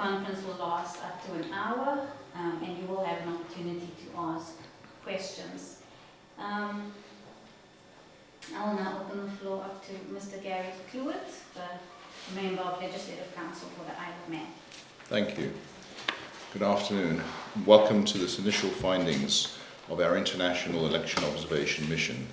conference will last up to an hour, and you will have an opportunity to ask questions. I will now open the floor up to Mr. Gary Cluett, the Member of Legislative Council for the Isle of Man. Thank you. Good afternoon. Welcome to this initial findings of our International Election Observation Mission.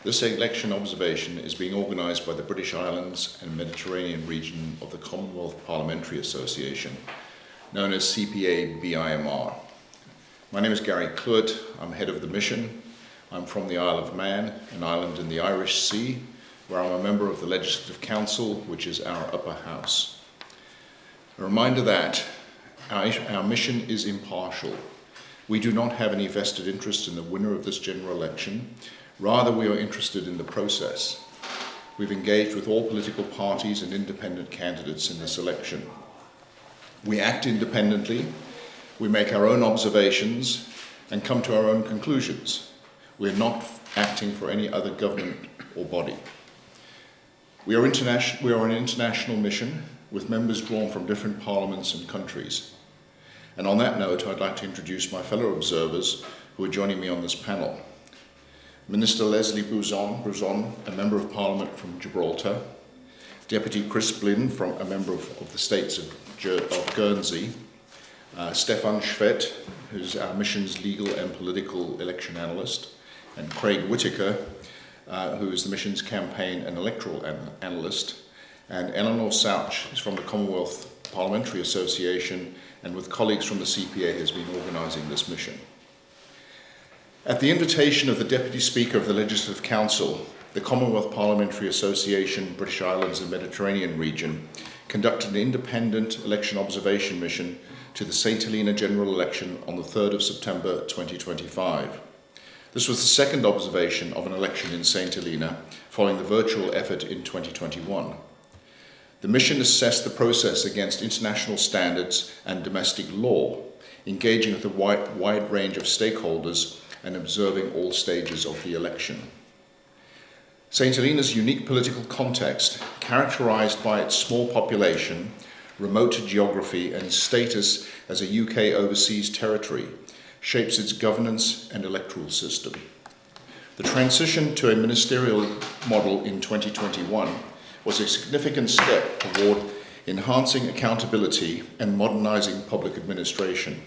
This election observation is being organised by the British Islands and Mediterranean region of the Commonwealth Parliamentary Association, known as CPA BIMR. My name is Gary Cluett. I'm head of the mission. I'm from the Isle of Man, an island in the Irish Sea, where I'm a member of the Legislative Council, which is our upper house. A reminder that our mission is impartial. We do not have any vested interest in the winner of this general election. Rather, we are interested in the process. We've engaged with all political parties and independent candidates in this election. We act independently, we make our own observations, and come to our own conclusions. We're not acting for any other government or body. We are an international mission with members drawn from different parliaments and countries. And on that note, I'd like to introduce my fellow observers who are joining me on this panel. Minister Leslie Bruzon, a Member of Parliament from Gibraltar, Deputy Chris Blin, a member of the States of Guernsey, Stefan Schvedt, who's our mission's legal and political election analyst, and Craig Whitaker, who is the mission's campaign and electoral analyst, and Eleanor Souch is from the Commonwealth Parliamentary Association, and with colleagues from the CPA has been organising this mission. At the invitation of the Deputy Speaker of the Legislative Council, the Commonwealth Parliamentary Association, British Islands and Mediterranean region conducted an independent election observation mission to the St. Helena general election on the 3rd of September 2025. This was the second observation of an election in St. Helena following the virtual effort in 2021. The mission assessed the process against international standards and domestic law, engaging with a wide range of stakeholders and observing all stages of the election. St. Helena's unique political context, characterised by its small population, remote geography and status as a UK overseas territory, shapes its governance and electoral system. The transition to a ministerial model in 2021 was a significant step toward enhancing accountability and modernising public administration.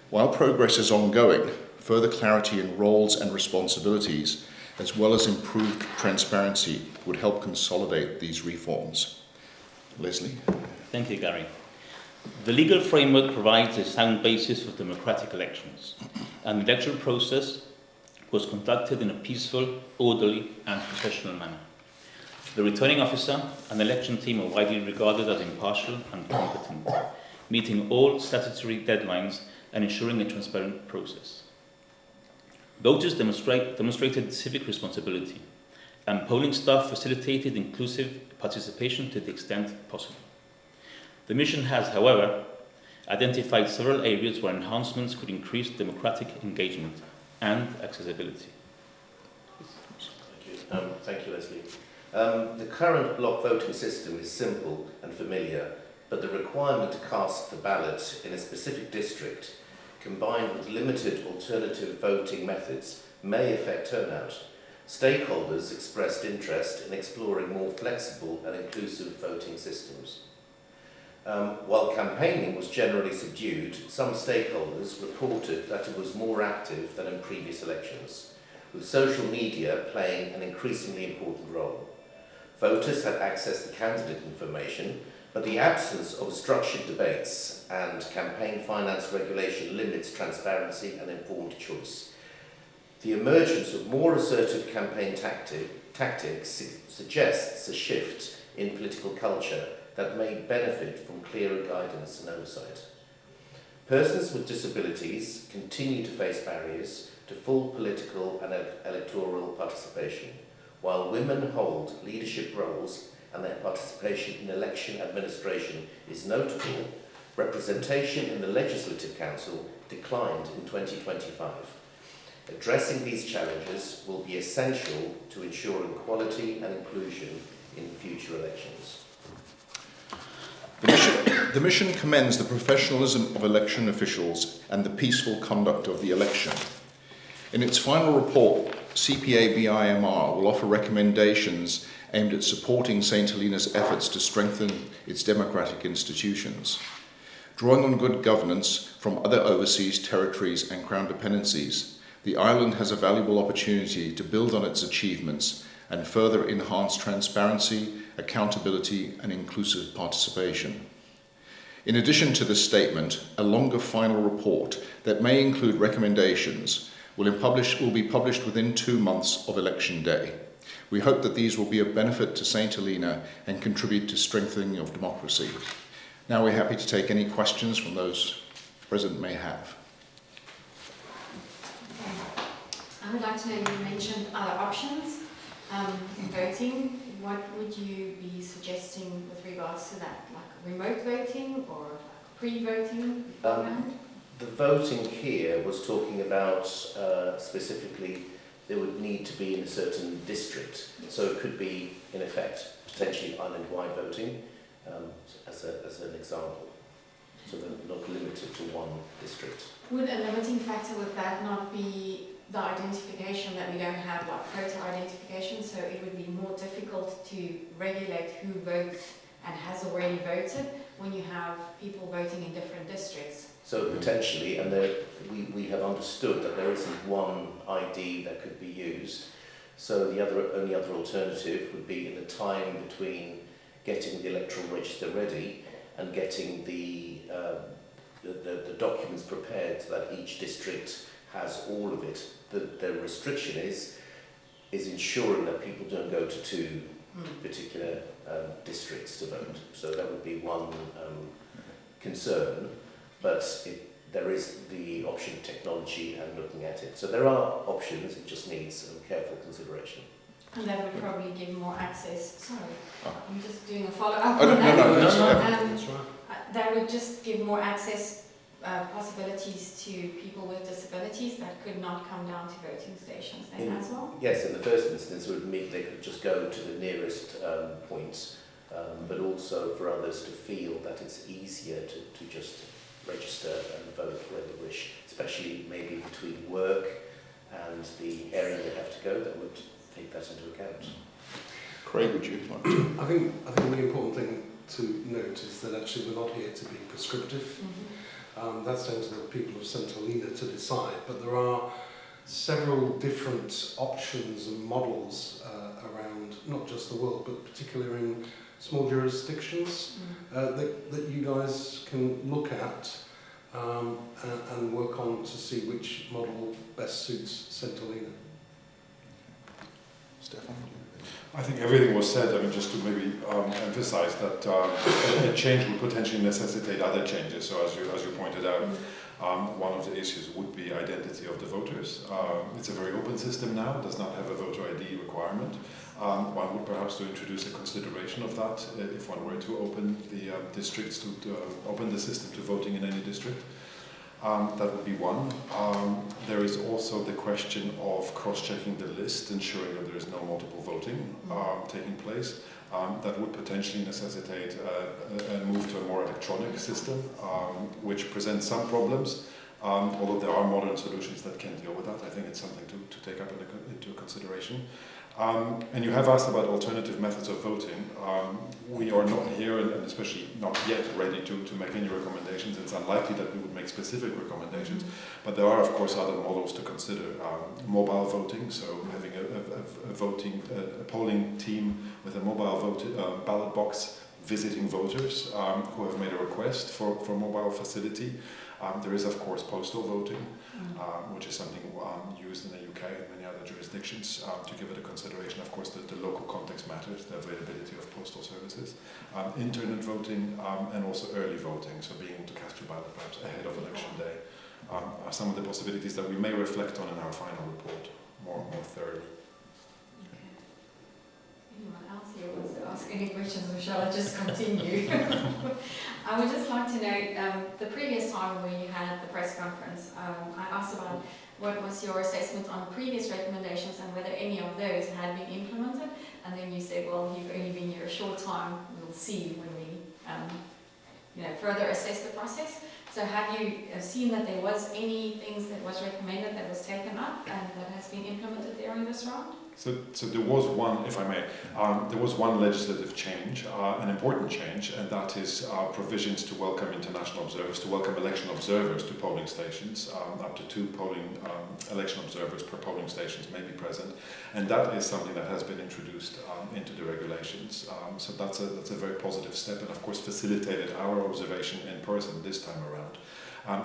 While progress is ongoing, further clarity in roles and responsibilities, as well as improved transparency, would help consolidate these reforms. Leslie? Thank you, Gary. The legal framework provides a sound basis for democratic elections, and the electoral process was conducted in a peaceful, orderly, and professional manner. The returning officer and election team are widely regarded as impartial and competent, meeting all statutory deadlines and ensuring a transparent process. Voters demonstrated civic responsibility, and polling staff facilitated inclusive participation to the extent possible. The mission has, however, identified several areas where enhancements could increase democratic engagement and accessibility. Thank you, Leslie. The current block voting system is simple and familiar, but the requirement to cast the ballot in a specific district, combined with limited alternative voting methods, may affect turnout. Stakeholders expressed interest in exploring more flexible and inclusive voting systems. While campaigning was generally subdued, some stakeholders reported that it was more active than in previous elections, with social media playing an increasingly important role. Voters had access to candidate information, but the absence of structured debates and campaign finance regulation limits transparency and informed choice. The emergence of more assertive campaign tactics suggests a shift in political culture that may benefit from clearer guidance and oversight. Persons with disabilities continue to face barriers to full political and electoral participation, while women hold leadership roles and their participation in election administration is notable. Representation in the Legislative Council declined in 2025. Addressing these challenges will be essential to ensuring quality and inclusion in future elections. The mission commends the professionalism of election officials and the peaceful conduct of the election. In its final report, CPA BIMR will offer recommendations aimed at supporting St. Helena's efforts to strengthen its democratic institutions. Drawing on good governance from other overseas territories and Crown dependencies, the island has a valuable opportunity to build on its achievements and further enhance transparency, accountability, and inclusive participation. In addition to this statement, a longer final report that may include recommendations will be published within 2 months of election day. We hope that these will be of benefit to St. Helena and contribute to strengthening of democracy. Now we're happy to take any questions from those present may have. I would like to know, you mentioned other options in voting. What would you be suggesting with regards to that, like remote voting or pre-voting beforehand? The voting here was talking about specifically there would need to be in a certain district. So it could be, in effect, potentially island-wide voting as an example. So they're not limited to one district. Would a limiting factor with that not be the identification, that we don't have like voter identification, so it would be more difficult to regulate who votes and has already voted when you have people voting in different districts? So potentially, and we have understood that there isn't one ID that could be used. So the only other alternative would be in the time between getting the electoral register ready and getting the documents prepared so that each district has all of it. The restriction is ensuring that people don't go to 2 particular districts to vote. So that would be one concern, but there is the option of technology and looking at it. So there are options, it just needs some careful consideration. And that would probably give more access. Sorry, I'm just doing a follow-up Oh, on that. no, That's right. That would just give more access possibilities to people with disabilities that could not come down to voting stations then as well? Yes, in the first instance they could just go to the nearest points, but also for others to feel that it's easier to just register and vote where they wish, especially maybe between work and the area they have to go, that would take that into account. Craig, would you like to? I think the important thing to note is that actually we're not here to be prescriptive. That's down to the people of St. Helena to decide, but there are several different options and models around not just the world, but particularly in small jurisdictions that you guys can look at and work on to see which model best suits St. Helena. Stefan? I think everything was said. I mean, just to maybe emphasize that a change would potentially necessitate other changes. So as you pointed out, one of the issues would be identity of the voters. It's a very open system now, does not have a voter ID requirement. One would perhaps to introduce a consideration of that if one were to open the districts, to open the system to voting in any district. That would be one. There is also the question of cross-checking the list, ensuring that there is no multiple voting taking place. That would potentially necessitate a move to a more electronic system, which presents some problems, although there are modern solutions that can deal with that. I think it's something to take up into consideration. And you have asked about alternative methods of voting. We are not here, and especially not yet, ready to make any recommendations. It's unlikely that we would make specific recommendations, but there are, of course, other models to consider. Mobile voting, so having a polling team with a mobile ballot box visiting voters who have made a request for mobile facility. There is, of course, postal voting, which is something used in the UK and many other jurisdictions to give it a consideration. Of course, the local context matters, the availability of postal services. Internet voting and also early voting, so being able to cast your ballot perhaps ahead of election day, are some of the possibilities that we may reflect on in our final report more thoroughly. Anyone else here wants to ask any questions, or shall I just continue? I would just like to know, the previous time when you had the press conference, I asked about what was your assessment on previous recommendations and whether any of those had been implemented, and then you said, well, you've only been here a short time, we'll see when we further assess the process. So have you seen that there was any things that was recommended that was taken up and that has been implemented there in this round? So there was one, if I may, there was one legislative change, an important change, and that is provisions to welcome international observers, to welcome election observers to polling stations. Up to 2 election observers per polling stations may be present, and that is something that has been introduced into the regulations. So that's a very positive step, and of course facilitated our observation in person this time around.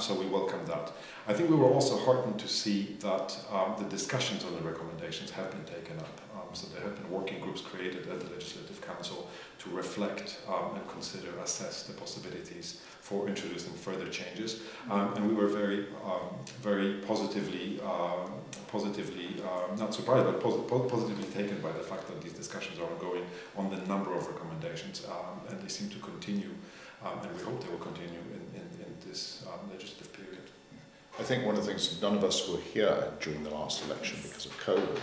So we welcome that. I think we were also heartened to see that the discussions on the recommendations have been taken up. So there have been working groups created at the Legislative Council to reflect and consider, assess the possibilities for introducing further changes. And we were very positively, not surprised, but positively taken by the fact that these discussions are ongoing on the number of recommendations, and they seem to continue, and we hope they will continue in this legislative period. I think one of the things, none of us were here during the last election because of COVID,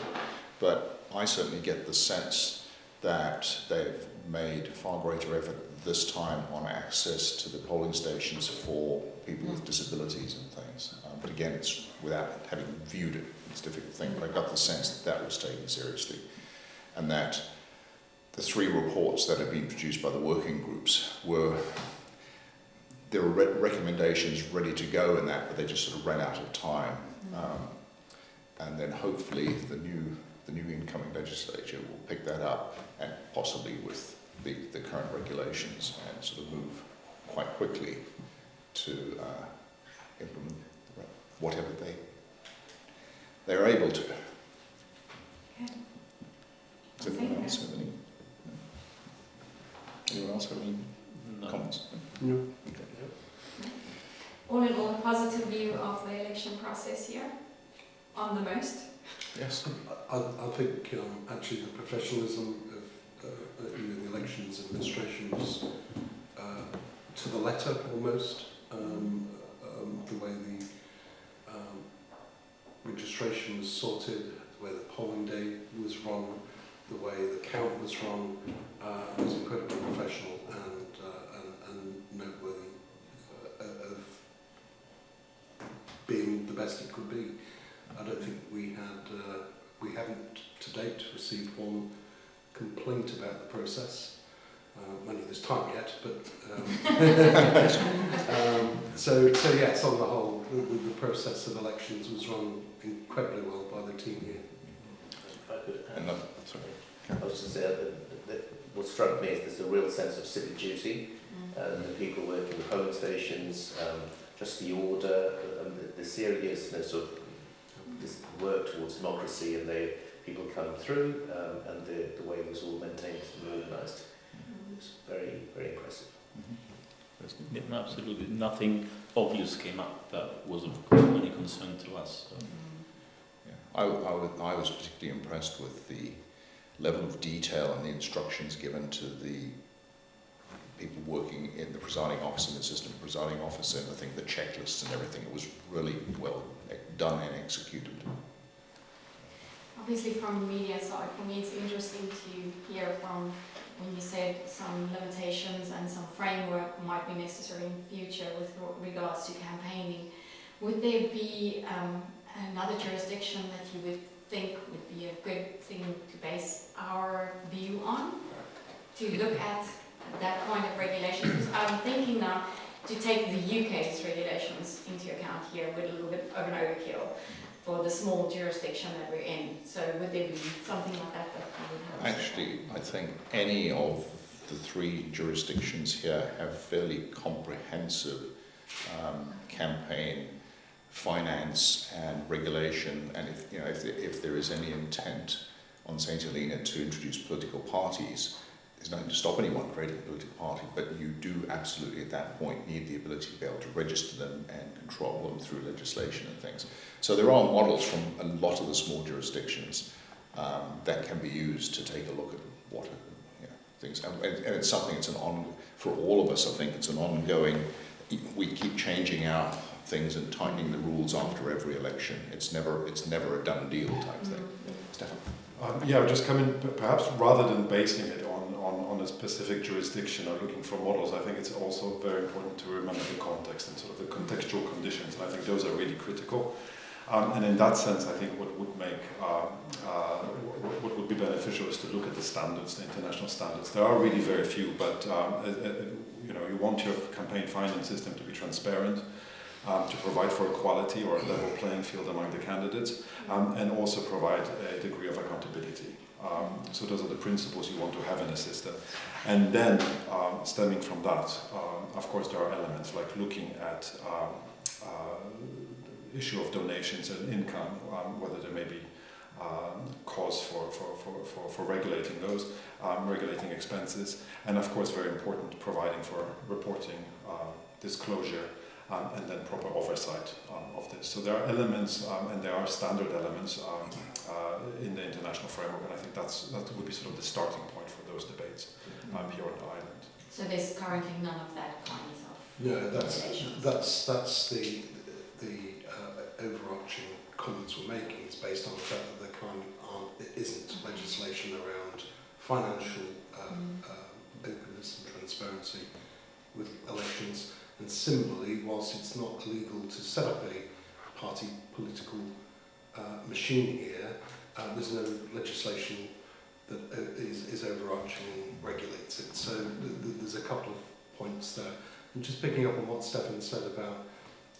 but I certainly get the sense that they've made far greater effort this time on access to the polling stations for people with disabilities and things. But again, it's without having viewed it, it's a difficult thing, but I got the sense that that was taken seriously, and that the 3 reports that have been produced by the working groups there were recommendations ready to go in that, but they just sort of ran out of time. And then hopefully the new incoming legislature will pick that up, and possibly with the current regulations, and sort of move quite quickly to implement whatever they're able to. Okay. Does anyone else have any? Anyone else have any comments? No. Okay. All in all, a positive view of the election process here, on the most. Yes. I think actually the professionalism of the elections administration was to the letter almost. The way the registration was sorted, the way the polling day was run, the way the count was run, was incredibly professional and noteworthy of being the best it could be. I don't think we haven't to date received one complaint about the process. Not this time yet, but so yes, on the whole, the process of elections was run incredibly well by the team here. If I could add, Sorry. I was just saying that what struck me is there's a real sense of civic duty, the people working the polling stations, just the order, the seriousness of this work towards democracy, and people come through, and the way it was all maintained and organised. It was very, very impressive. Yeah, absolutely. Nothing obvious came up that was of any concern to us. So. Yeah. I was particularly impressed with the level of detail and the instructions given to the people working in the presiding office and the assistant presiding officer, and I think the checklists and everything, it was really well done and executed. Obviously from the media side, for me it's interesting to hear from when you said some limitations and some framework might be necessary in future with regards to campaigning. Would there be another jurisdiction that you would think would be a good thing to base our view on, to look at that kind of regulation? Because I'm thinking now to take the UK's regulations into account here with a little bit of an overkill for the small jurisdiction that we're in. So would there be something like that that you would have? Actually, I think any of the 3 jurisdictions here have fairly comprehensive campaign, finance and regulation, and if there is any intent on St. Helena to introduce political parties, there's nothing to stop anyone creating a political party, but you do absolutely at that point need the ability to be able to register them and control them through legislation and things. So there are models from a lot of the small jurisdictions that can be used to take a look at what things, and it's something, for all of us, I think it's an ongoing, we keep changing our things and tightening the rules after every election. It's never a done deal type thing. Stefan? Yeah, just come in, perhaps rather than basing it on a specific jurisdiction or looking for models, I think it's also very important to remember the context and sort of the contextual conditions. And I think those are really critical. And in that sense, I think what would make what would be beneficial is to look at the standards, the international standards. There are really very few, but you want your campaign finance system to be transparent, to provide for equality or a level playing field among the candidates, and also provide a degree of accountability. So those are the principles you want to have in a system. And then, stemming from that, of course, there are elements like looking at issue of donations and income, whether there may be cause for regulating those, regulating expenses, and of course, very important, providing for reporting, disclosure, and then proper oversight of this. So there are elements, and there are standard elements in the international framework, and I think that would be sort of the starting point for those debates here on the island. So there's currently none of that kind of No, regulations? that's the overarching comments we're making is based on the fact that there isn't legislation around financial openness and transparency with elections. And similarly, whilst it's not illegal to set up a party political machine here, there's no legislation that is overarching and regulates it. So there's a couple of points there. And just picking up on what Stefan said about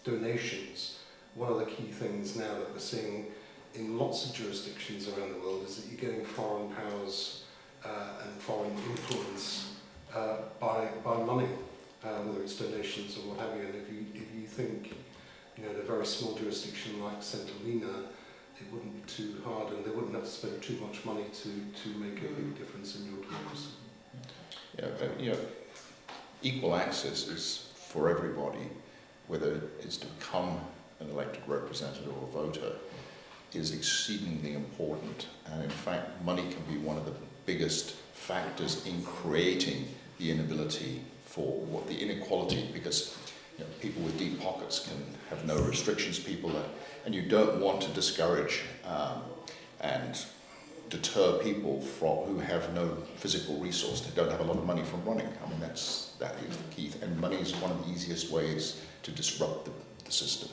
donations, one of the key things now that we're seeing in lots of jurisdictions around the world is that you're getting foreign powers and foreign influence by money, whether it's donations or what have you. And if you think, in a very small jurisdiction like Centralina, it wouldn't be too hard, and they wouldn't have to spend too much money to make a big difference in your democracy. Yeah, equal access is for everybody, whether it's to become an elected representative or voter, is exceedingly important. And in fact, money can be one of the biggest factors in creating the inability for the inequality, because people with deep pockets can have no restrictions, and you don't want to discourage and deter people who have no physical resource, they don't have a lot of money from running. I mean, that is the key. And money is one of the easiest ways to disrupt the system.